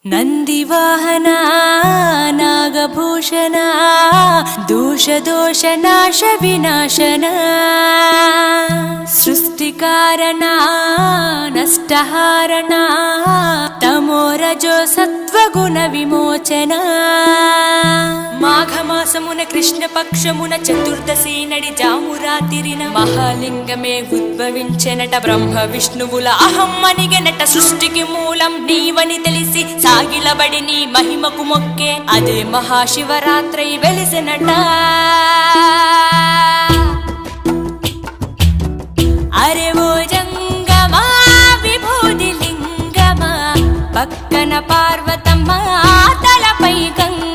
ನಂದಿವಾಹನ ನಾಗಭೂಷಣ ದೋಷ ದೋಷ ನಾಶ ವಿನಾಶನ ಸೃಷ್ಟಿಕಾರಣ ನಷ್ಟಹಾರಣ తమోరజో సత్వగుణ విమోచన మాఘమాసమున కృష్ణపక్షమున చతుర్దశి నడి జామురాతిరిన మహాలింగమే ఉద్భవించెనట. బ్రహ్మ విష్ణువుల అహం అనిగెనట. సృష్టికి మూలం నీవని తెలిసి సాగిలబడి నీ మహిమకు మొక్కే అదే మహాశివరాత్రి వెలిసెనట. అరే ఓ జంగమా విభూది లింగమా, పక్కన పార్వతమ్మ తలపై గంగ